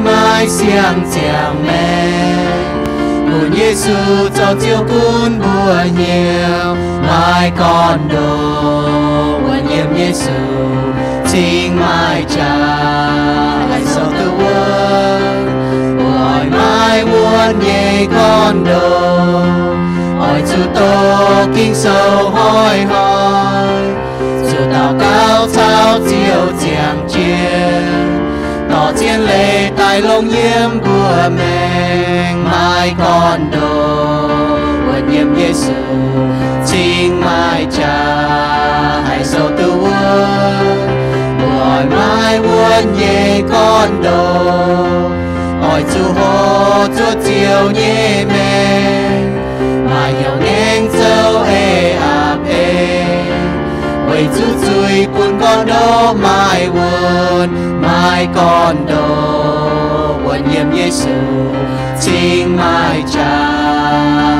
mãi xiang chàng mẹ. Buồn Giêsu cho chiếu cún bùa nhiều mai con đồ buồn nhiệm Giêsu chính mai cha lại sau tư quân hỏi mai buồn nhẹ con đồ hỏi chú tô kinh sâu hỏi dù tao cao sao chiều chàng chiên tỏ chiến lệ tại lông nhiễm của mình mai con đồ buồn nhiệm Giêsu chính mai cha hãy sâu tư quân hỏi mai buồn nhẹ con đồ hỏi chú hô chúa chiều nhẹ mình mai hiểu nhanh sâu ê ạp ê vậy chú chui cuốn con đó mai buồn mai con đồ buồn nhiệm Giêsu chính mai cha.